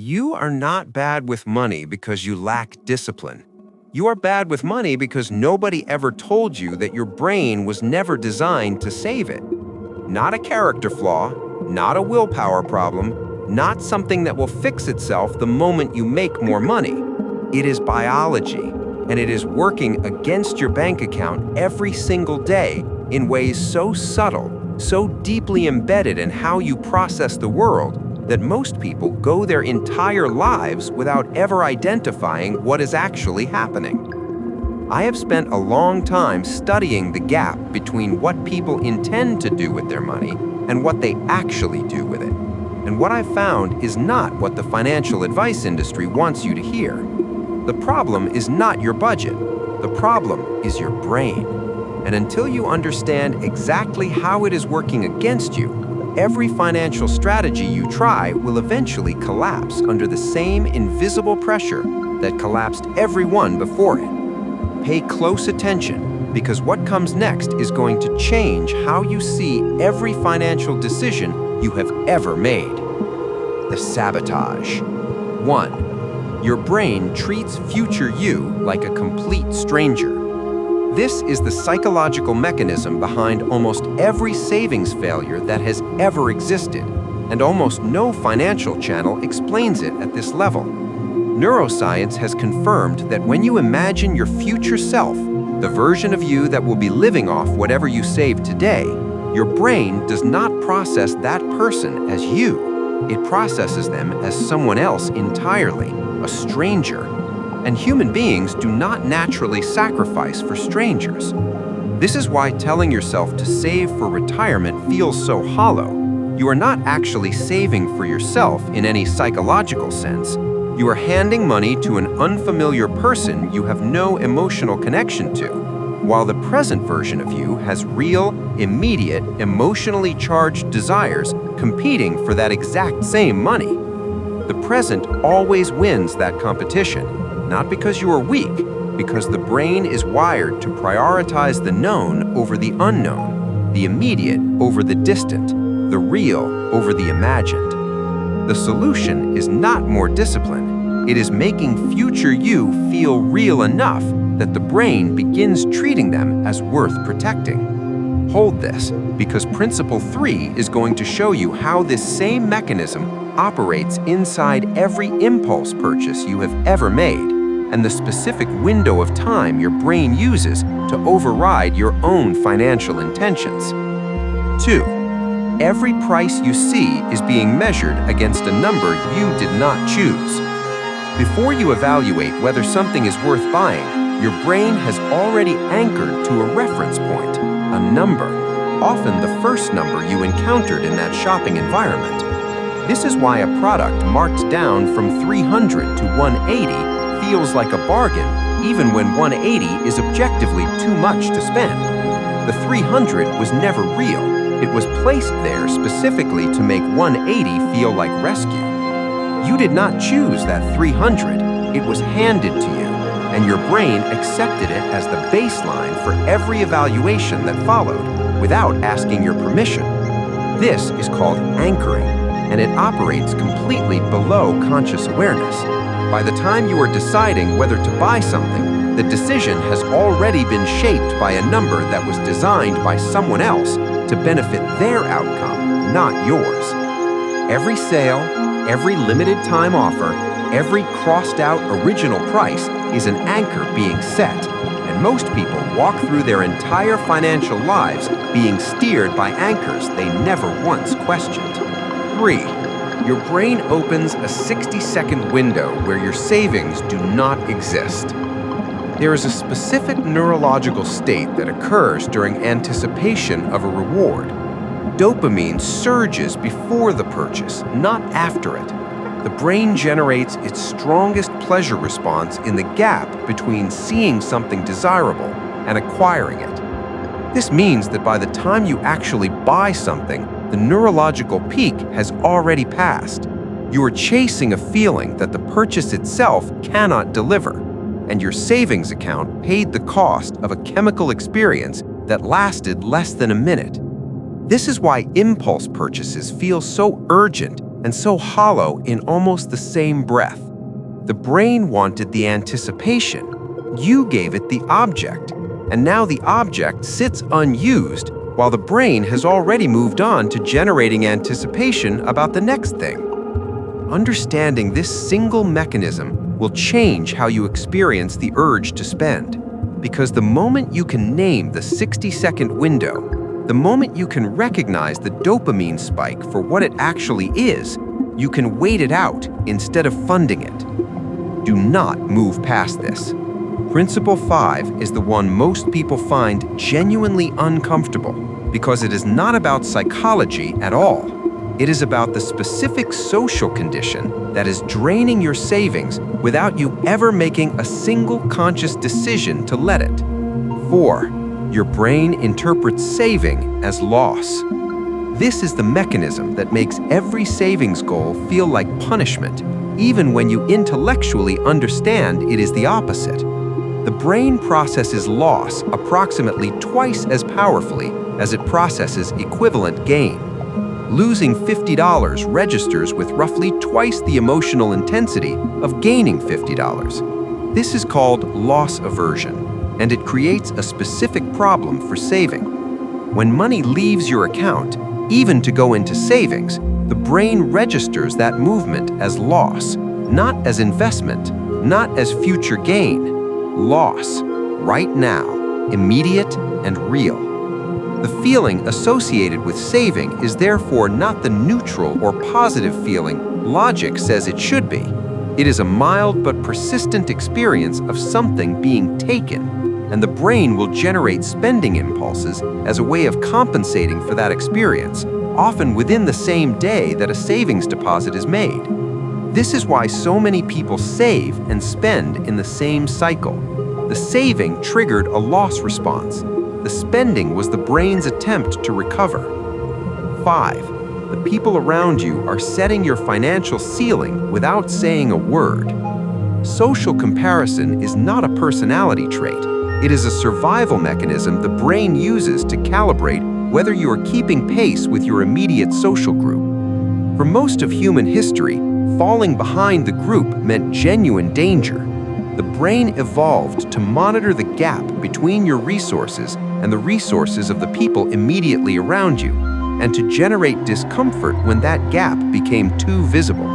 You are not bad with money because you lack discipline. You are bad with money because nobody ever told you that your brain was never designed to save it. Not a character flaw, not a willpower problem, not something that will fix itself the moment you make more money. It is biology, and it is working against your bank account every single day in ways so subtle, so deeply embedded in how you process the world, that most people go their entire lives without ever identifying what is actually happening. I have spent a long time studying the gap between what people intend to do with their money and what they actually do with it. And what I've found is not what the financial advice industry wants you to hear. The problem is not your budget. The problem is your brain. And until you understand exactly how it is working against you, every financial strategy you try will eventually collapse under the same invisible pressure that collapsed everyone before it. Pay close attention, because what comes next is going to change how you see every financial decision you have ever made. The sabotage. 1. Your brain treats future you like a complete stranger. This is the psychological mechanism behind almost every savings failure that has ever existed, and almost no financial channel explains it at this level. Neuroscience has confirmed that when you imagine your future self, the version of you that will be living off whatever you save today, your brain does not process that person as you. It processes them as someone else entirely, a stranger. And human beings do not naturally sacrifice for strangers. This is why telling yourself to save for retirement feels so hollow. You are not actually saving for yourself in any psychological sense. You are handing money to an unfamiliar person you have no emotional connection to, while the present version of you has real, immediate, emotionally charged desires competing for that exact same money. The present always wins that competition. Not because you are weak, because the brain is wired to prioritize the known over the unknown, the immediate over the distant, the real over the imagined. The solution is not more discipline. It is making future you feel real enough that the brain begins treating them as worth protecting. Hold this, because Principle 3 is going to show you how this same mechanism operates inside every impulse purchase you have ever made, and the specific window of time your brain uses to override your own financial intentions. 2. Every price you see is being measured against a number you did not choose. Before you evaluate whether something is worth buying, your brain has already anchored to a reference point, a number, often the first number you encountered in that shopping environment. This is why a product marked down from $300 to $180 feels like a bargain, even when $180 is objectively too much to spend. The $300 was never real. It was placed there specifically to make $180 feel like rescue. You did not choose that $300. It was handed to you, and your brain accepted it as the baseline for every evaluation that followed, without asking your permission. This is called anchoring, and it operates completely below conscious awareness. By the time you are deciding whether to buy something, the decision has already been shaped by a number that was designed by someone else to benefit their outcome, not yours. Every sale, every limited time offer, every crossed out original price is an anchor being set, and most people walk through their entire financial lives being steered by anchors they never once questioned. 3. Your brain opens a 60-second window where your savings do not exist. There is a specific neurological state that occurs during anticipation of a reward. Dopamine surges before the purchase, not after it. The brain generates its strongest pleasure response in the gap between seeing something desirable and acquiring it. This means that by the time you actually buy something, the neurological peak has already passed. You are chasing a feeling that the purchase itself cannot deliver, and your savings account paid the cost of a chemical experience that lasted less than a minute. This is why impulse purchases feel so urgent and so hollow in almost the same breath. The brain wanted the anticipation. You gave it the object, and now the object sits unused while the brain has already moved on to generating anticipation about the next thing. Understanding this single mechanism will change how you experience the urge to spend, because the moment you can name the 60-second window, the moment you can recognize the dopamine spike for what it actually is, you can wait it out instead of funding it. Do not move past this. Principle 5 is the one most people find genuinely uncomfortable because it is not about psychology at all. It is about the specific social condition that is draining your savings without you ever making a single conscious decision to let it. 4. Your brain interprets saving as loss. This is the mechanism that makes every savings goal feel like punishment, even when you intellectually understand it is the opposite. The brain processes loss approximately twice as powerfully as it processes equivalent gain. Losing $50 registers with roughly twice the emotional intensity of gaining $50. This is called loss aversion, and it creates a specific problem for saving. When money leaves your account, even to go into savings, the brain registers that movement as loss, not as investment, not as future gain. Loss, right now, immediate and real. The feeling associated with saving is therefore not the neutral or positive feeling logic says it should be. It is a mild but persistent experience of something being taken, and the brain will generate spending impulses as a way of compensating for that experience, often within the same day that a savings deposit is made. This is why so many people save and spend in the same cycle. The saving triggered a loss response. The spending was the brain's attempt to recover. 5. The people around you are setting your financial ceiling without saying a word. Social comparison is not a personality trait. It is a survival mechanism the brain uses to calibrate whether you are keeping pace with your immediate social group. For most of human history, falling behind the group meant genuine danger. The brain evolved to monitor the gap between your resources and the resources of the people immediately around you, and to generate discomfort when that gap became too visible.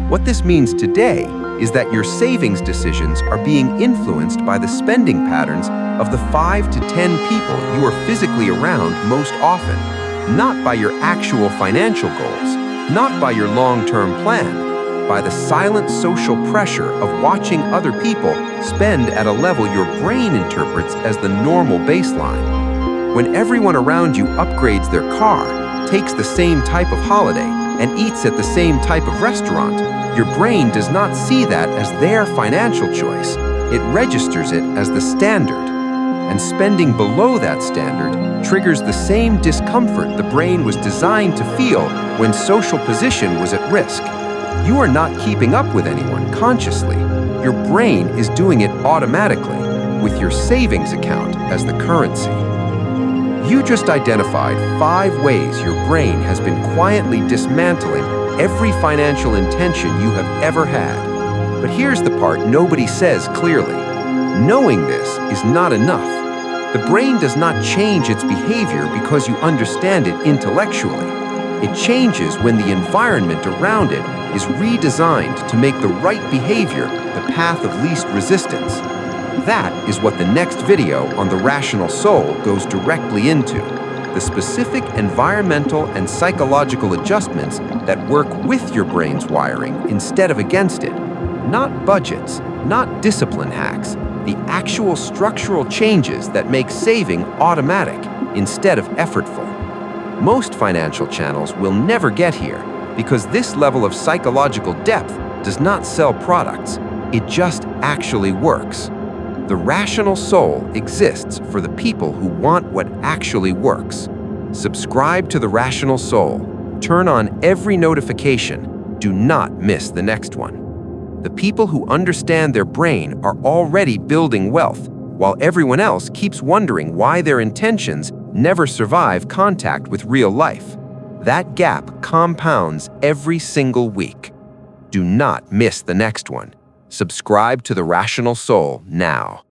What this means today is that your savings decisions are being influenced by the spending patterns of the 5 to 10 people you are physically around most often, not by your actual financial goals, not by your long-term plan, by the silent social pressure of watching other people spend at a level your brain interprets as the normal baseline. When everyone around you upgrades their car, takes the same type of holiday, and eats at the same type of restaurant, your brain does not see that as their financial choice. It registers it as the standard. And spending below that standard triggers the same discomfort the brain was designed to feel when social position was at risk. You are not keeping up with anyone consciously. Your brain is doing it automatically, with your savings account as the currency. You just identified 5 ways your brain has been quietly dismantling every financial intention you have ever had. But here's the part nobody says clearly. Knowing this is not enough. The brain does not change its behavior because you understand it intellectually. It changes when the environment around it is redesigned to make the right behavior the path of least resistance. That is what the next video on the rational soul goes directly into. The specific environmental and psychological adjustments that work with your brain's wiring instead of against it. Not budgets, not discipline hacks, the actual structural changes that make saving automatic instead of effortful. Most financial channels will never get here because this level of psychological depth does not sell products. It just actually works. The rational soul exists for the people who want what actually works. Subscribe to the rational soul. Turn on every notification. Do not miss the next one. The people who understand their brain are already building wealth, while everyone else keeps wondering why their intentions never survive contact with real life. That gap compounds every single week. Do not miss the next one. Subscribe to The Rational Soul now.